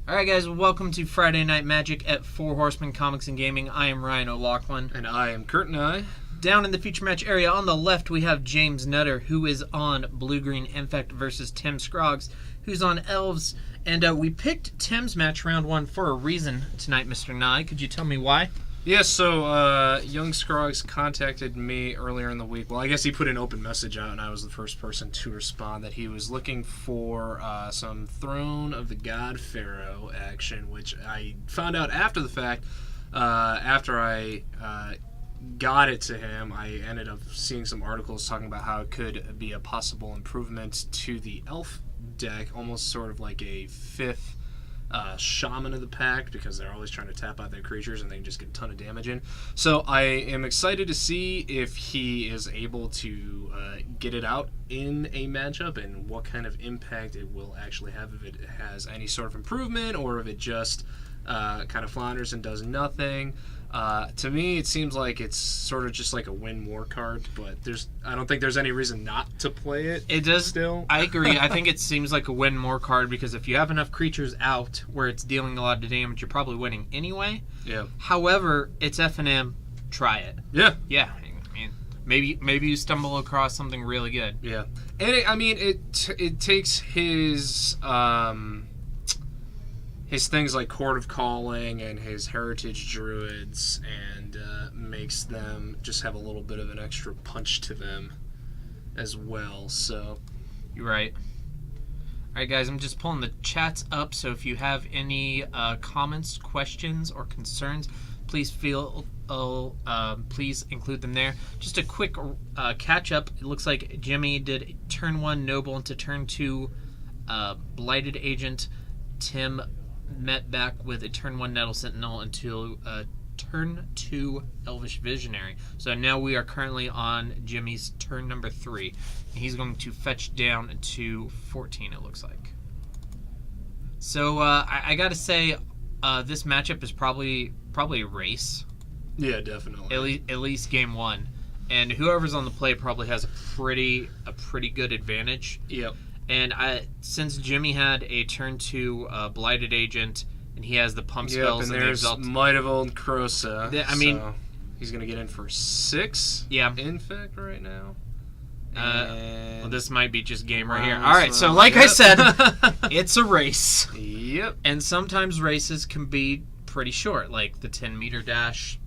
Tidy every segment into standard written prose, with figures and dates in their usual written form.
Alright guys, welcome to Friday Night Magic at Four Horsemen Comics and Gaming. I am Ryan O'Loughlin. And I am Kurt and I. Down in the feature match area on the left we have James Nutter, who is on Blue-Green Infect versus Tim Scroggs, who's on Elves. And we picked Tim's match round one for a reason tonight, Mr. Nye. Could you tell me why? Yeah, so young Scroggs contacted me earlier in the week. Well, I guess he put an open message out, and I was the first person to respond that he was looking for some Throne of the God Pharaoh action, which I found out after the fact. After I got it to him, I ended up seeing some articles talking about how it could be a possible improvement to the Elf deck, almost sort of like a fifth shaman of the pack, because they're always trying to tap out their creatures and they can just get a ton of damage in. So I am excited to see if he is able to get it out in a matchup and what kind of impact it will actually have, if it has any sort of improvement or if it just kind of flounders and does nothing. To me, it seems like it's sort of just like a win more card, but I don't think there's any reason not to play it. It does. Still, I agree. I think it seems like a win more card because if you have enough creatures out where it's dealing a lot of damage, you're probably winning anyway. Yeah. However, it's F&M. Try it. Yeah. Yeah. I mean, maybe you stumble across something really good. Yeah. And it takes his things like Court of Calling and his Heritage Druids and makes them just have a little bit of an extra punch to them as well. So you're right. All right, guys, I'm just pulling the chats up, so if you have any comments, questions, or concerns, please please include them there. Just a quick catch-up. It looks like Jimmy did turn 1 Noble into turn 2 Blighted Agent. Tim met back with a turn 1 Nettle Sentinel into turn 2 Elvish Visionary. So now we are currently on Jimmy's turn number 3. And he's going to fetch down to 14, it looks like. So I gotta say, this matchup is probably a race. yeah, definitely. At least game 1. And whoever's on the play probably has a pretty good advantage. Yep. And since Jimmy had a turn 2 Blighted Agent, and he has the pump spells, and there's Might of Old Crosa. So he's going to get in for 6 Infect right now. Well, this might be just game right here. All right, so like I said, it's a race. Yep. And sometimes races can be pretty short, like the 10-meter dash.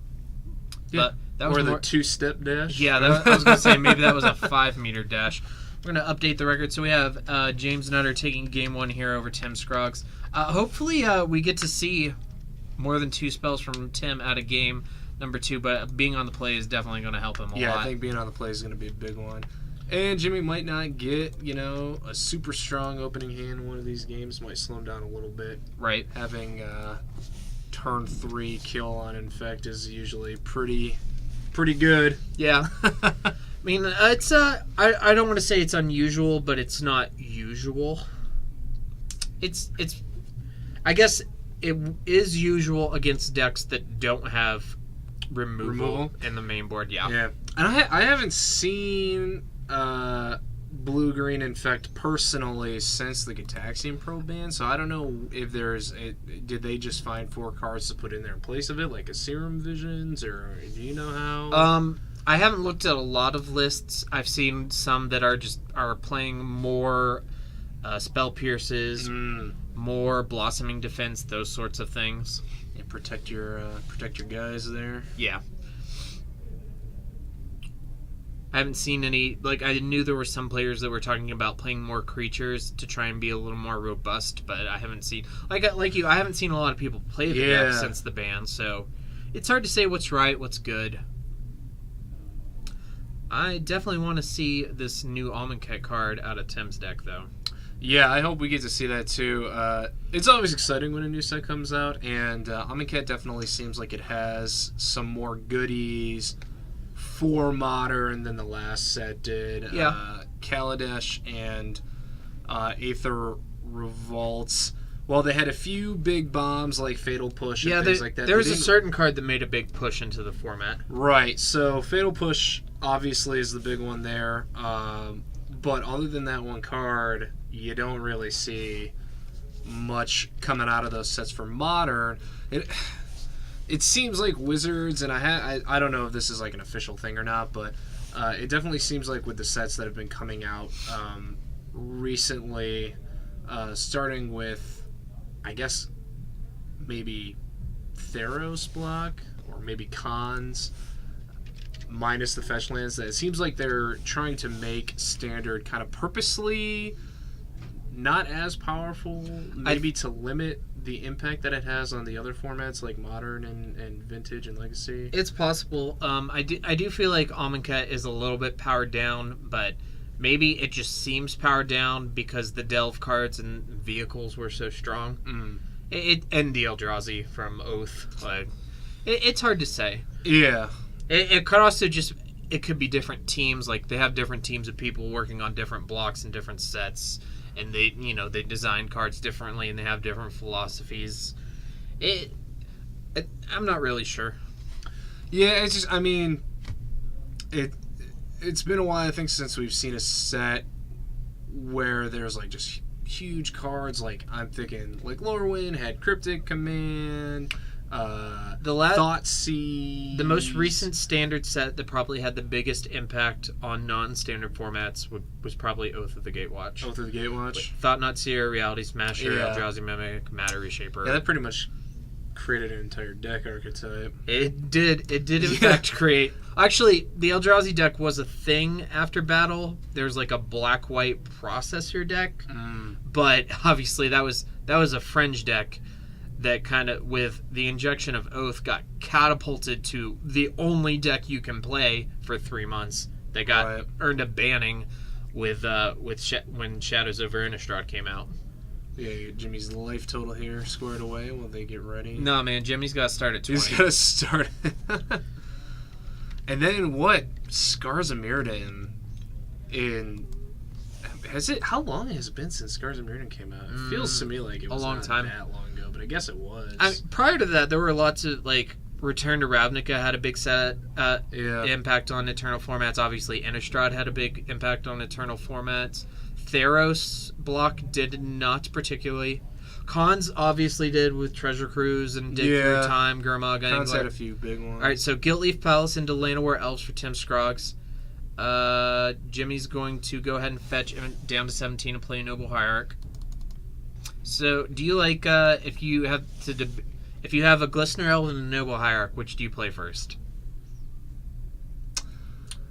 Yeah. But that was or the more, 2-step dash. Yeah, I was going to say maybe that was a 5-meter dash. We're going to update the record. So we have James Nutter taking game 1 here over Tim Scroggs. Hopefully we get to see more than 2 spells from Tim out of game number 2, but being on the play is definitely going to help him a lot. Yeah, I think being on the play is going to be a big one. And Jimmy might not get, a super strong opening hand in one of these games. Might slow him down a little bit. Right. Having turn 3 kill on Infect is usually pretty good. Yeah. I mean, it's I don't want to say it's unusual, but it's not usual. It's I guess it is usual against decks that don't have removal in the main board. Yeah. Yeah. And I haven't seen Blue-Green Infect personally since the Gitaxian Pro ban, so I don't know if did they just find 4 cards to put in there in place of it, like a Serum Visions, or do you know how? I haven't looked at a lot of lists. I've seen some that are playing more Spell Pierces, more Blossoming Defense, those sorts of things. Yeah, protect your guys there. Yeah. I haven't seen any. Like, I knew there were some players that were talking about playing more creatures to try and be a little more robust, but I haven't seen I haven't seen a lot of people play the deck since the ban, so it's hard to say what's right, what's good. I definitely want to see this new Almond card out of Tim's deck, though. Yeah, I hope we get to see that too. It's always exciting when a new set comes out, and Almond definitely seems like it has some more goodies for Modern than the last set did. Yeah. Kaladesh and Aether Revolts. Well, they had a few big bombs like Fatal Push and things like that. There was a certain card that made a big push into the format. Right, so Fatal Push obviously is the big one there. But other than that one card, you don't really see much coming out of those sets for Modern. It seems like Wizards, and I don't know if this is like an official thing or not, but it definitely seems like with the sets that have been coming out recently, starting with, I guess, maybe Theros block, or maybe Khans, minus the fetch lands, that it seems like they're trying to make Standard kind of purposely not as powerful, maybe to limit the impact that it has on the other formats like Modern and Vintage and Legacy. It's possible. I do feel like Amonkhet is a little bit powered down, but maybe it just seems powered down because the Delve cards and vehicles were so strong. And the Eldrazi from Oath. Like, it's hard to say. Yeah. It could also just... It could be different teams. Like, they have different teams of people working on different blocks and different sets. And they design cards differently, and they have different philosophies. I'm not really sure. Yeah, it's just, I mean, it's been a while, I think, since we've seen a set where there's like just huge cards. Like, I'm thinking like Lorwyn had Cryptic Command, Thoughtseize. The most recent Standard set that probably had the biggest impact on non-standard formats was probably Oath of the Gatewatch. Oath of the Gatewatch. Thought-Knot Seer, Reality Smasher, Eldrazi Mimic, Matter Reshaper. Yeah, that pretty much created an entire deck archetype. It did in fact create... Actually, the Eldrazi deck was a thing after Battle. There was like a black-white processor deck. But obviously that was a fringe deck that kind of, with the injection of Oath, got catapulted to the only deck you can play for 3 months. They earned a banning when Shadows over Innistrad came out. Yeah, you get Jimmy's life total here squared away while they get ready. No, man, Jimmy's got to start at 20. He's got to start. And then what? Scars of Mirrodin how long has it been since Scars of Mirrodin came out? It feels to me like it was a long time. That long ago, but I guess it was. Prior to that, there were lots of, like, Return to Ravnica had a big impact on Eternal formats. Obviously, Innistrad had a big impact on Eternal formats. Theros block did not particularly. Khans obviously did with Treasure Cruise and Dig Through Time, Gurmag. Khans had a few big ones. Alright, so Guiltleaf Palace into Llanowar Elves for Tim Scroggs. Jimmy's going to go ahead and fetch down to 17 and play Noble Hierarch. So, do you like, if you have a Glistener Elf and a Noble Hierarch, which do you play first?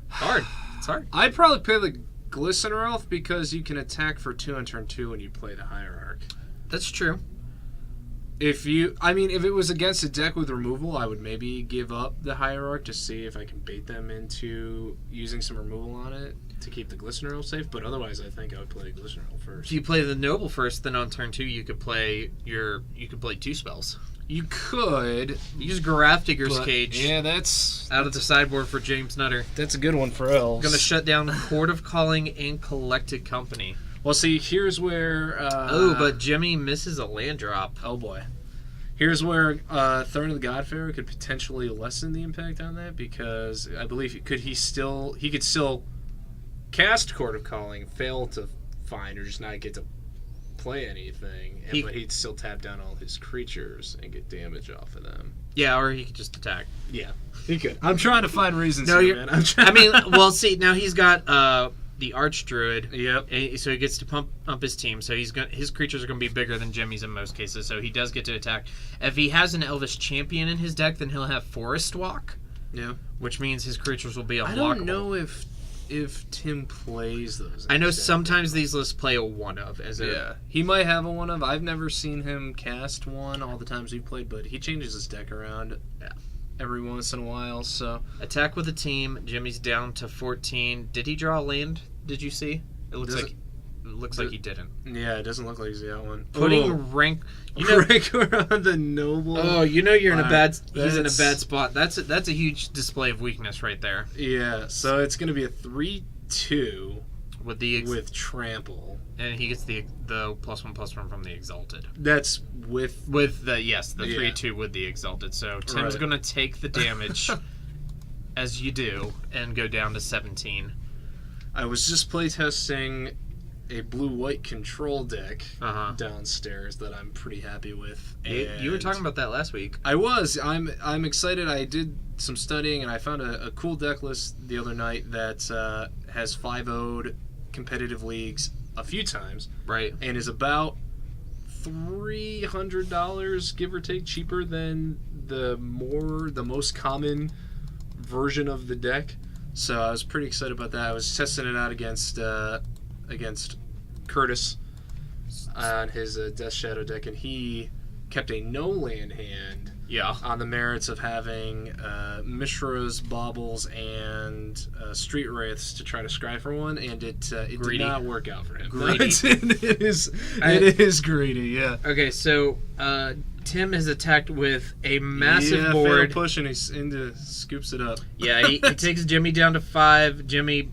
It's hard. I'd probably play the Glistener Elf because you can attack for 2 on turn 2 when you play the Hierarch. That's true. If it was against a deck with removal, I would maybe give up the Hierarch to see if I can bait them into using some removal on it to keep the Glistener Elf safe. But otherwise, I think I would play Glistener Elf first. If you play the Noble first, then on turn 2 you could play 2 spells. You could use Grafdigger's Cage. Yeah, that's out of the sideboard for James Nutter. That's a good one for Elves. Going to shut down Court of Calling and Collected Company. Well, see, here's where... but Jimmy misses a land drop. Oh, boy. Here's where Throne of the Godfarer could potentially lessen the impact on that, because I believe he could still cast Court of Calling, fail to find, or just not get to play anything, but he'd still tap down all his creatures and get damage off of them. Yeah, or he could just attack. Yeah, he could. I'm trying to find reasons man. Well, see, now he's got... the Archdruid. Yep. So he gets to pump up his team. So his creatures are going to be bigger than Jimmy's in most cases. So he does get to attack. If he has an Elvish champion in his deck, then he'll have Forest Walk. Yeah. Which means his creatures will be unblockable. I don't know if Tim plays those. I know sometimes these lists play a one of. He might have a one of. I've never seen him cast one all the times we've played, but he changes his deck around. Yeah. Every once in a while, so... Attack with a team. Jimmy's down to 14. Did he draw a land? Did you see? It looks like he didn't. Yeah, it doesn't look like he's got one. Putting rank... Rancor on the Noble. Oh, you're in a bad... He's in a bad spot. That's a huge display of weakness right there. Yeah, so it's going to be a 3/2 with Trample. And he gets the +1/+1 from the Exalted. That's with the 3/2 with the Exalted. So Tim's going to take the damage as you do and go down to 17. I was just playtesting a blue-white control deck Uh-huh. downstairs that I'm pretty happy with. You were talking about that last week. I was. I'm excited. I did some studying, and I found a cool deck list the other night that has 5-0'd competitive leagues a few times. Right. And is about $300, give or take, cheaper than the most common version of the deck. So I was pretty excited about that. I was testing it out against Curtis on his Death Shadow deck, and he kept a no-land hand on the merits of having Mishra's, Baubles, and Street Wraiths to try to scry for one, and it did not work out for him. Greedy. It is greedy, yeah. Okay, so Tim has attacked with a massive board. Fatal push, and he's scoops it up. Yeah, he takes Jimmy down to 5. Jimmy,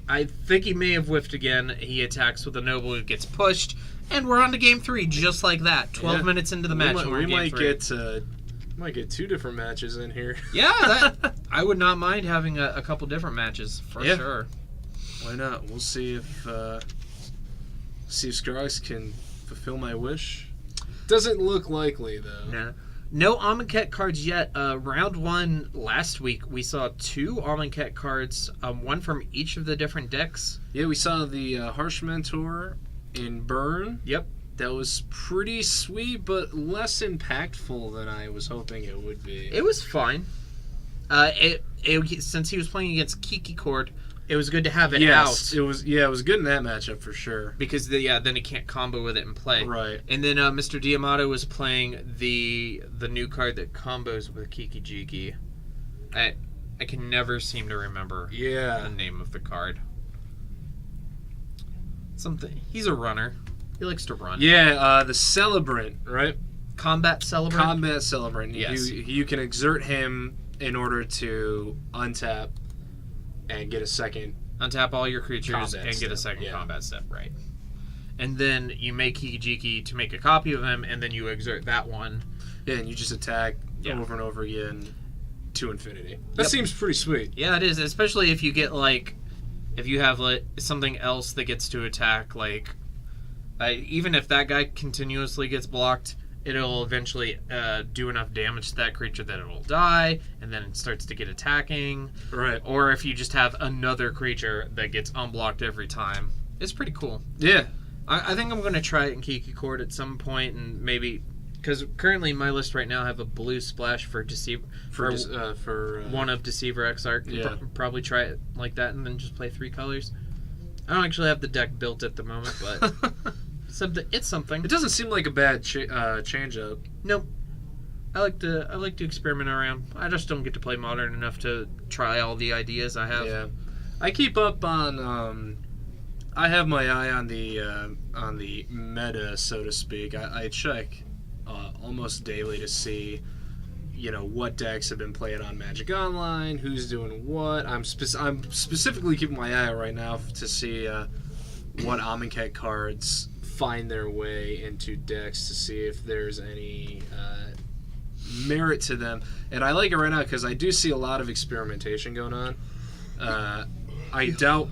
I think he may have whiffed again. He attacks with a noble who gets pushed, and we're on to game 3, just like that. 12 minutes into the match, we might get 2 different matches in here. Yeah, I would not mind having a couple different matches for sure. Why not? We'll see if Scroggs can fulfill my wish. Doesn't look likely though. Nah. No Amonkhet cards yet. Round 1 last week, we saw 2 Amonkhet cards, one from each of the different decks. Yeah, we saw the Harsh Mentor in Burn. Yep. That was pretty sweet, but less impactful than I was hoping it would be. It was fine. Since he was playing against Kiki Court, it was good to have it out. It was good in that matchup for sure. Because then he can't combo with it and play. Right. And then Mr. Diamato was playing the new card that combos with Kiki Jiki. I can never seem to remember the name of the card. He's a runner. He likes to run. Yeah, the Celebrant, right? Combat Celebrant? Combat Celebrant. Yes. You can exert him in order to untap and get a second. Untap all your creatures and get a second yeah. combat step, right. And then you make Kiki-Jiki to make a copy of him, and then you exert that one. Yeah, and you just attack over and over again to infinity. That seems pretty sweet. Yeah, it is, especially if you get, if you have, something else that gets to attack, even if that guy continuously gets blocked, it'll eventually do enough damage to that creature that it'll die, and then it starts to get attacking. Right. Or if you just have another creature that gets unblocked every time. It's pretty cool. Yeah. I think I'm going to try it in Kiki Court at some point, and maybe... Because currently my list right now have a blue splash for Deceiver... For one of Deceiver Exarch. Yeah. Probably try it like that, and then just play 3 colors. I don't actually have the deck built at the moment, but... It's something. It doesn't seem like a bad change up. Nope. I like to experiment around. I just don't get to play Modern enough to try all the ideas I have. Yeah, I keep up on. I have my eye on the meta, so to speak. I check almost daily to see, what decks have been playing on Magic Online, who's doing what. I'm specifically keeping my eye out right now to see what Amonkhet cards find their way into decks to see if there's any merit to them. And I like it right now because I do see a lot of experimentation going on. I doubt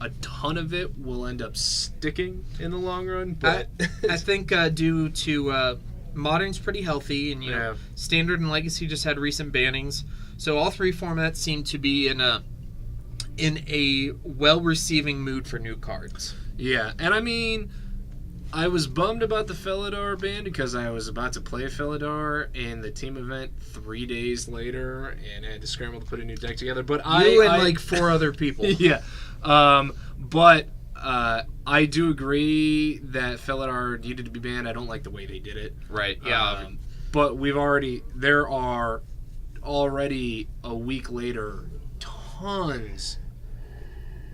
a ton of it will end up sticking in the long run, but I think due to Modern's pretty healthy, and Standard and Legacy just had recent bannings, so all 3 formats seem to be in a well-receiving mood for new cards. Yeah, and I mean, I was bummed about the Felidar ban because I was about to play Felidar in the team event 3 days later and had to scramble to put a new deck together. But you and 4 other people. Yeah. But I do agree that Felidar needed to be banned. I don't like the way they did it. Right, yeah. But there are already a week later tons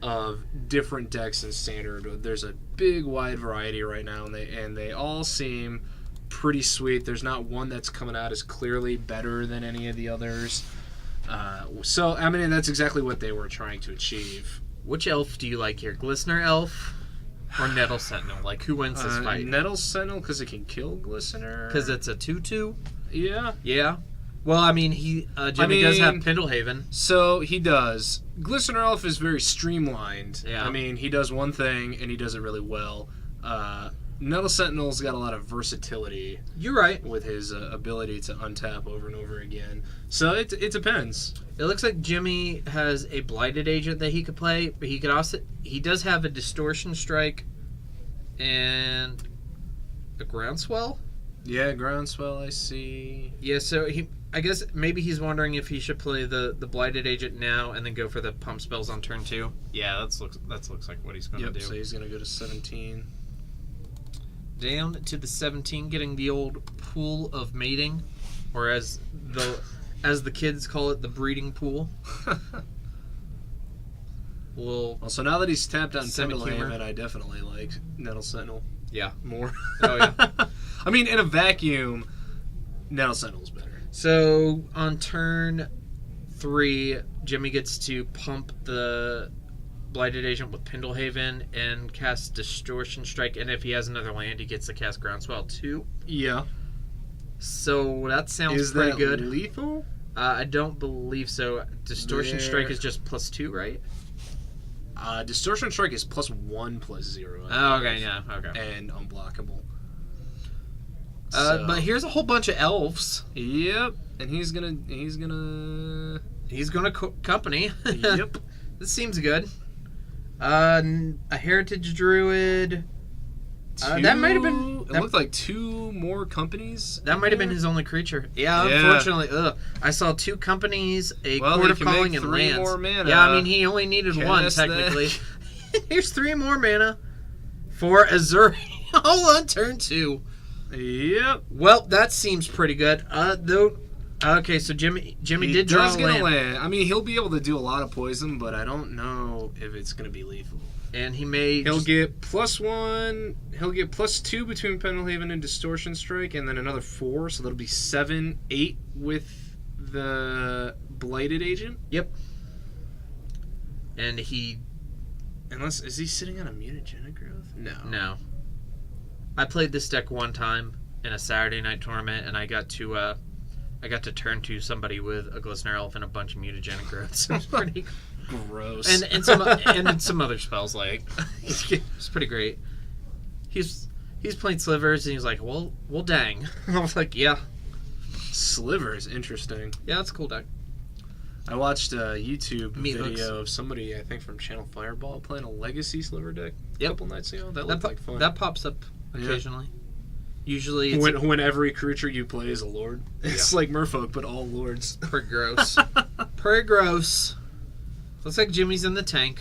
of different decks in Standard. There's a big wide variety right now, and they all seem pretty sweet. There's not one that's coming out as clearly better than any of the others. So I mean, that's exactly what they were trying to achieve. Which elf do you like here, Glistener Elf or Nettle Sentinel? Who wins this fight? Nettle Sentinel because it can kill Glistener. Because it's a 2/2. Yeah. Yeah. Well, I mean, Jimmy does have Pendlehaven. So he does. Glistener Elf is very streamlined. Yeah. I mean, he does one thing and he does it really well. Nettle Sentinel's got a lot of versatility. You're right. With his ability to untap over and over again. So it depends. It looks like Jimmy has a Blighted Agent that he could play, but he does have a Distortion Strike and a Groundswell. Yeah, Groundswell, I see. Yeah, so I guess maybe he's wondering if he should play the Blighted Agent now and then go for the pump spells on turn 2. Yeah, that looks like what he's going to do. So he's going to go to 17. Down to the 17, getting the old pool of mating, or as the kids call it, the breeding pool. So now that he's tapped on Semi-humor. Pendlehaven, I definitely like Nettle Sentinel. Yeah. More. Oh, yeah. I mean, in a vacuum, Nettle Sentinel's better. So on turn 3, Jimmy gets to pump the Blighted Agent with Pendlehaven and cast Distortion Strike, and if he has another land, he gets to cast Groundswell too. Yeah. So that sounds pretty good. Is that lethal? I don't believe so. Distortion Strike is just +2, right? Distortion Strike is +1/+0. Oh, okay, yeah, okay. And unblockable. But here's a whole bunch of elves. Yep. And he's gonna company. Yep. This seems good. A Heritage Druid. That might have been. It looked like 2 more companies. That might have been his only creature. Yeah, unfortunately. I saw 2 companies, a Court of Calling, and 3 lands. more mana. Yeah, I mean, he only needed 1, technically. Here's 3 more mana for Azure all on turn 2. Yep. Well, that seems pretty good. Okay, so Jimmy did draw a land. I mean, he'll be able to do a lot of poison, but I don't know if it's going to be lethal. And he'll get +1. He'll get +2 between Pendlehaven and Distortion Strike, and then another 4, so that'll be 7, 8 with the Blighted Agent. Yep. And is he sitting on a Mutagenic Growth? No. I played this deck one time in a Saturday night tournament, and I got to turn to somebody with a Glistener Elf and a bunch of Mutagenic Growths. It was pretty gross. And some other spells, like it's pretty great. He's playing Slivers, and he's like, well, dang. I was like, yeah. Slivers, interesting. Yeah, that's a cool deck. I watched a YouTube video of somebody, I think from Channel Fireball, playing a Legacy Sliver deck a couple nights ago. That looked like fun. That pops up occasionally. Yeah. Usually it's when every creature you play is a lord. It's like Merfolk, but all lords. Pretty gross. Pretty gross. Looks like Jimmy's in the tank.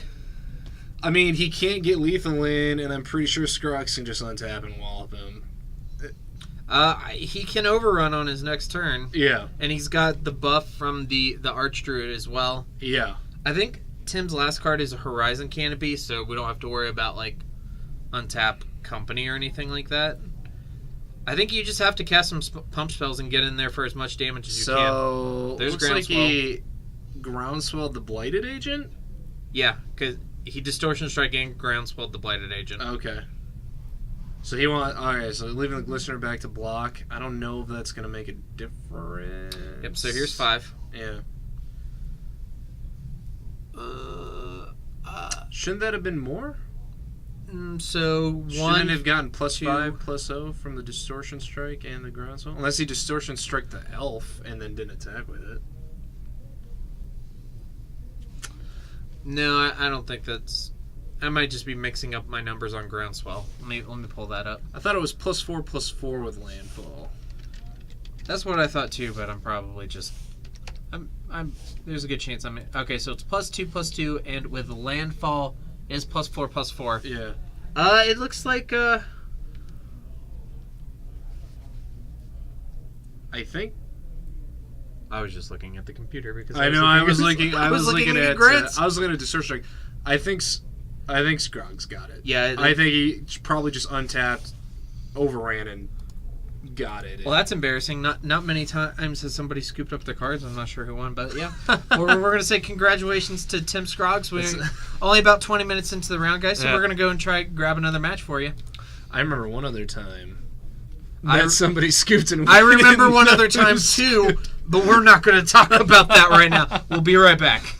I mean, he can't get lethal in, and I'm pretty sure Scroggs can just untap and wallop him. He can overrun on his next turn. Yeah. And he's got the buff from the Archdruid as well. Yeah. I think Tim's last card is a Horizon Canopy, so we don't have to worry about, like, untap company or anything like that. I think you just have to cast some pump spells and get in there for as much damage as you can. So, there's looks like he Groundswelled the Blighted Agent? Yeah, because he Distortion Strike and Groundswelled the Blighted Agent. Okay. So he alright, so leaving the Glistener back to block. I don't know if that's going to make a difference. Yep, so here's 5. Yeah. Shouldn't that have been more? So one shouldn't have gotten +5/+0 from the Distortion Strike and the Groundswell, unless he Distortion Strike the Elf and then didn't attack with it. No, I don't think that's. I might just be mixing up my numbers on Groundswell. Let me pull that up. I thought it was +4/+4 with Landfall. That's what I thought too, but I'm probably just. There's a good chance I'm. Okay, so it's +2/+2, and with Landfall is +4/+4. Yeah. It looks like I think. I was just looking at the computer because I was looking at Distortion Strike. I think Scroggs got it. Yeah. I think he probably just untapped, overran, and got it. Well, that's embarrassing. Not many times has somebody scooped up their cards. I'm not sure who won, but yeah. we're going to say congratulations to Tim Scroggs. We're only about 20 minutes into the round, guys, so we're going to go and try grab another match for you. I remember one other time. that somebody scooped and I remember one other time too, but we're not going to talk about that right now. We'll be right back.